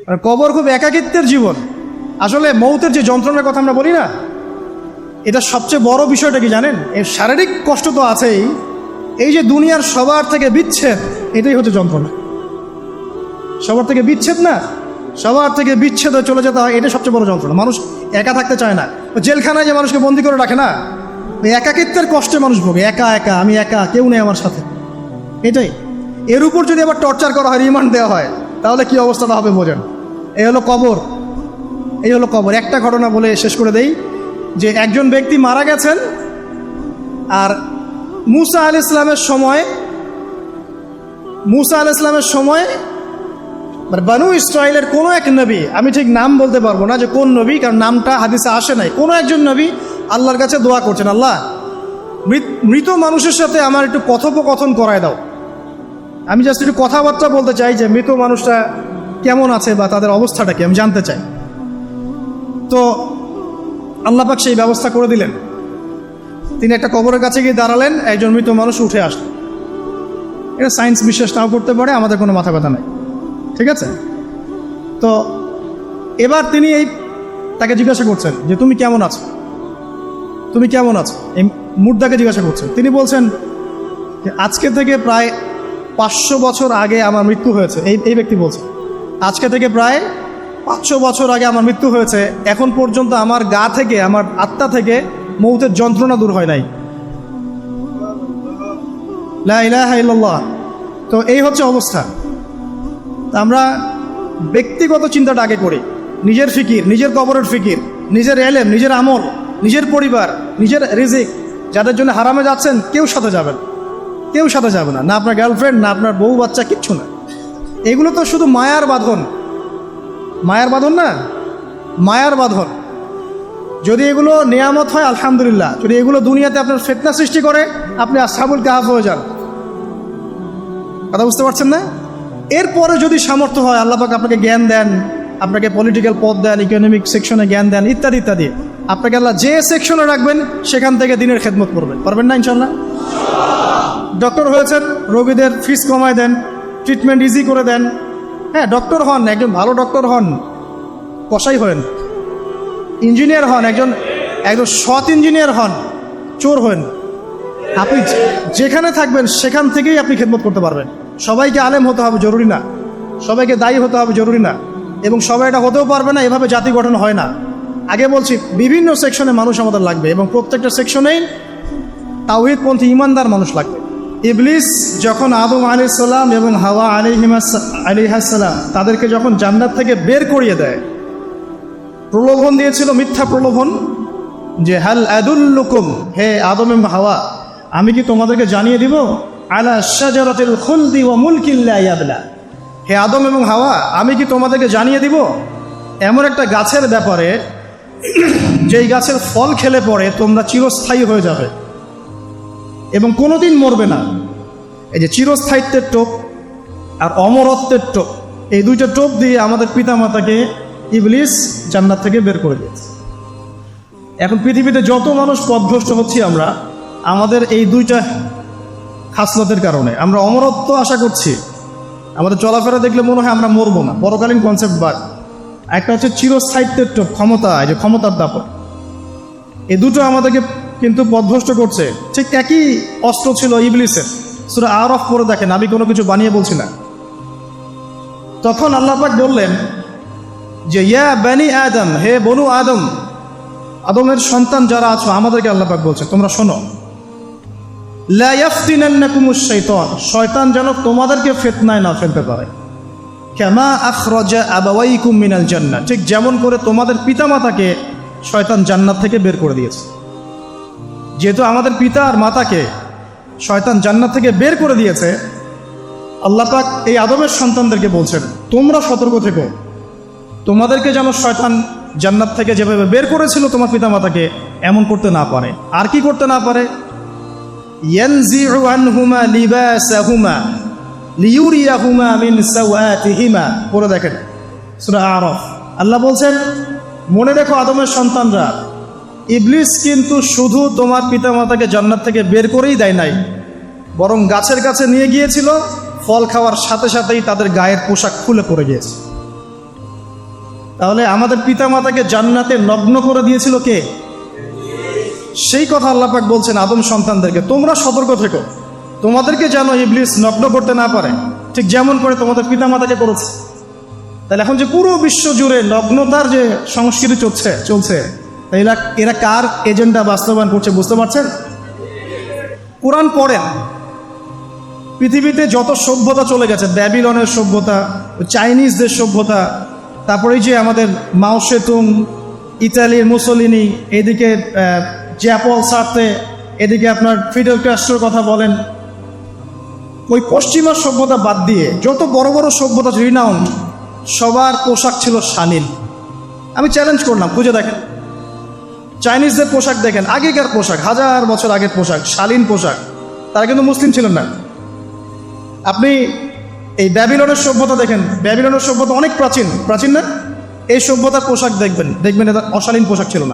আর কবর খুব একাকিত্বের জীবন। আসলে মৌতের যে যন্ত্রণার কথা আমরা বলি না, এটা সবচেয়ে বড় বিষয়টা কি জানেন? এর শারীরিক কষ্ট তো আছেই, এই যে দুনিয়ার সবার থেকে বিচ্ছেদ, এটাই হচ্ছে যন্ত্রণা। সবার থেকে বিচ্ছেদ না, সবার থেকে বিচ্ছেদ হয়ে চলে যেতে হয়, এটাই সবচেয়ে বড় যন্ত্রণা। মানুষ একা থাকতে চায় না। জেলখানায় যে মানুষকে বন্দি করে রাখে না, এই একাকিত্বের কষ্টে মানুষ ভোগে। একা একা, আমি একা, কেউ নেই আমার সাথে, এটাই। এর উপর যদি আবার টর্চার করা হয়, রিমান্ড দেওয়া হয়, তাহলে কি অবস্থাটা হবে বোঝেন। এই হলো কবর, এই হলো কবর। একটা ঘটনা বলে শেষ করে দেই, যে একজন ব্যক্তি মারা গেছেন, আর মুসা আলাইহিস সালামের সময় বানু ইসরাইলের কোনো এক নবী, আমি ঠিক নাম বলতে পারবো না যে কোন নবী, কারণ নামটা হাদিসে আসে নাই, কোনো একজন নবী আল্লাহর কাছে দোয়া করছেন, আল্লাহ মৃত মানুষের সাথে আমার একটু কথোপকথন করায় দাও। আমি জাস্ট একটু কথাবার্তা বলতে চাই যে মৃত মানুষটা কেমন আছে বা তাদের অবস্থাটা কি, আমি জানতে চাই। তো আল্লাহ পাক সেই ব্যবস্থা করে দিলেন। তিনি একটা কবরের কাছে গিয়ে দাঁড়ালেন, একজন মৃত মানুষ উঠে আসলেন। এটা সায়েন্স বিশ্বাস নাও করতে পারে, আমাদের কোনো মাথা ব্যথা নেই, ঠিক আছে? তো এবার তিনি তাকে জিজ্ঞাসা করছেন যে তুমি কেমন আছো, তুমি কেমন আছো, এই মুর্দাকে জিজ্ঞাসা করছেন। তিনি বলছেন যে আজকে থেকে প্রায় 500 বছর আগে আমার মৃত্যু হয়েছে। এই ব্যক্তি বলছে আজকে থেকে প্রায় 500 বছর আগে আমার মৃত্যু হয়েছে, এখন পর্যন্ত আমার গা থেকে, আমার আত্মা থেকে মৌতের যন্ত্রণা দূর হয় নাই। লা ইলাহা ইল্লাল্লাহ। তো এই হচ্ছে অবস্থা। আমরা ব্যক্তিগত চিন্তাটা আগে করি, নিজের ফিকির, নিজের কবরের ফিকির, নিজের এলেম, নিজের আমল, নিজের পরিবার, নিজের রিজিক। যাদের জন্য হারামে যাচ্ছেন, কেউ সাথে যাবেন, কেউ সাথে যাবে না, না আপনার গার্লফ্রেন্ড, না আপনার বউ বাচ্চা, কিচ্ছু না। এগুলো তো শুধু মায়ার বাঁধন, মায়ার বাঁধন না, মায়ার বাঁধন। যদি এগুলো নিয়ামত হয় আলহামদুলিল্লাহ, যদি এগুলো দুনিয়াতে আপনার ফিতনা সৃষ্টি করে, আপনি আসহাবুল কাহফ হয়ে যান। কথা বুঝতে পারছেন না? এরপরে যদি সামর্থ্য হয়, আল্লাহ পাক আপনাকে জ্ঞান দেন, আপনাকে পলিটিক্যাল পদ দেন, ইকোনমিক সেকশনে জ্ঞান দেন, ইত্যাদি ইত্যাদি, আপনাকে আল্লাহ যে সেকশনে রাখবেন সেখান থেকে দিনের খেদমত করবেন, পারবেন না ইনশাল্লাহ? ডক্টর হয়েছেন, রোগীদের ফিস কমায় দেন, ট্রিটমেন্ট ইজি করে দেন। হ্যাঁ, ডক্টর হন, একজন ভালো ডক্টর হন, কসাই হন, ইঞ্জিনিয়ার হন, একজন সৎ ইঞ্জিনিয়ার হন, চোর হন। আপনি যেখানে থাকবেন সেখান থেকেই আপনি খেদমত করতে পারবেন। সবাইকে আলেম হতে হবে জরুরি না, সবাইকে দায়ী হতে হবে জরুরি না, এবং সবাই এটা হতেও পারবে না। এভাবে জাতি গঠন হয় না। আগে বলছি, বিভিন্ন সেকশনে মানুষ আমাদের লাগবে, এবং প্রত্যেকটা সেকশনেই তাওহীদপন্থী ইমানদার মানুষ লাগবে। ইবলিস যখন আদম আলাইহিস সালাম এবং হাওয়া আলাইহিস সালাম তাদেরকে যখন জান্নাত থেকে বের করিয়ে দেয়, প্রলোভন দিয়েছিল, মিথ্যা প্রলোভন, যে হাল আদুল্লুকুম, হে আদম এবং হাওয়া, আমি কি তোমাদেরকে জানিয়ে দিব, আলা শাজারাতিল খুলদি ওয়া মুলকিন লা ইয়াবলা, হে আদম এবং হাওয়া, আমি কি তোমাদেরকে জানিয়ে দিব এমন একটা গাছের ব্যাপারে, যেই গাছের ফল খেলে পরে তোমরা চিরস্থায়ী হয়ে যাবে এবং কোনোদিন মরবে না। এই যে চিরস্থায়িত্বের টোপ আর অমরত্বের টোপ, এই দুইটা টোপ দিয়ে আমাদের পিতামাতাকে ইবলিস জান্নাত থেকে বের করে দিয়েছে। এখন পৃথিবীতে যত মানুষ পথভ্রষ্ট হচ্ছি আমরা, আমাদের এই দুইটা খাসলতের কারণে। আমরা অমরত্ব আশা করছি, আমাদের চলাফেরা দেখলে মনে হয় আমরা মরবো না, পরকালীন কনসেপ্ট বাদ। একটা হচ্ছে চিরস্থায়িত্বের টোপ, ক্ষমতা, এই যে ক্ষমতার দাপট, এই দুটো আমাদেরকে কিন্তু পথভ্রষ্ট করছে। ঠিক একই অস্ত্র ছিল ইবলিসের। সূরা আরাফ পড়ে দেখেন, আমি কোনো কিছু বানিয়ে বলছি না। তখন আল্লাহ পাক বললেন যে ইয়া বানি আদম, হে বনু আদম, আদমের সন্তান যারা আছো, আমাদেরকে আল্লাহ পাক বলছে তোমরা শোনো, লা ইয়াফতিনান্নাকুমুশ শাইতান, শয়তান যেন তোমাদেরকে ফিতনায় না ফেলতে পারে। কামা আখরাজা আবাওয়াইকুম মিনাল জান্নাহ, ঠিক যেমন করে তোমাদের পিতামাতাকে শয়তান জান্নাত থেকে বের করে দিয়েছে। যেহেতু আমাদের পিতা আর মাতাকে শয়তান জান্নাত থেকে বের করে দিয়েছে, আল্লাহ পাক এই আদমের সন্তানদেরকে বলছেন তোমরা সতর্ক থেকো, তোমাদেরকে যেন শয়তান জান্নাত থেকে যেভাবে বের করেছিল তোমার পিতামাতাকে, এমন করতে না পারে। আর কি করতে না পারে? ইয়ানজিউ আনহুমা লিবাসাহুমা লিউরিয়াহুমা মিন সাওয়াতিহিমা, পড়ে দেখেন সূরা আরাফ। আল্লাহ বলছেন মনে রেখো আদমের সন্তানরা, ইবলিস কিন্তু শুধু তোমার পিতামাতাকে জান্নাত থেকে বের করেই দেয় নাই, বরং গাছের কাছে নিয়ে গিয়েছিল, ফল খাওয়ার সাথে সাথেই তাদের গায়ের পোশাক খুলে পড়ে গিয়েছে। তাহলে আমাদের পিতামাতাকে জান্নাতে নগ্ন করে দিয়েছিল কে? সেই কথা আল্লাহ পাক বলছেন আদম সন্তানদেরকে, তোমরা সতর্ক থেকো, তোমাদেরকে যেন ইবলিস নগ্ন করতে না পারে, ঠিক যেমন করে তোমাদের পিতামাতাকে করেছে। তাহলে এখন যে পুরো বিশ্ব জুড়ে নগ্নতার যে সংস্কৃতি চলছে এরা কার এজেন্ডা বাস্তবায়ন করছে বুঝতে পারছেন? কোরআন পড়েন, পৃথিবীতে যত সভ্যতা চলে গেছে, ব্যাবিলনের সভ্যতা, চাইনিজদের সভ্যতা, তারপরে যে আমাদের মাও সেতুং, ইতালির মুসোলিনি, এদিকে জ্যাপল সার্তে, এদিকে আপনার ফিডেল ক্যাস্ট্রোর কথা বলেন, ওই পশ্চিমা সভ্যতা বাদ দিয়ে যত বড় বড় সভ্যতা রিনাউন, সবার পোশাক ছিল শালীন। আমি চ্যালেঞ্জ করলাম, খুঁজে দেখেন চাইনিজদের পোশাক দেখেন, আগেকার পোশাক, 1000 বছর আগের পোশাক, শালীন পোশাক। তারা কিন্তু মুসলিম ছিলেন না। আপনি এই ব্যাবিলনের সভ্যতা দেখেন, ব্যাবিলনের সভ্যতা অনেক প্রাচীন না? এই সভ্যতার পোশাক দেখবেন এটা অশালীন পোশাক ছিল না।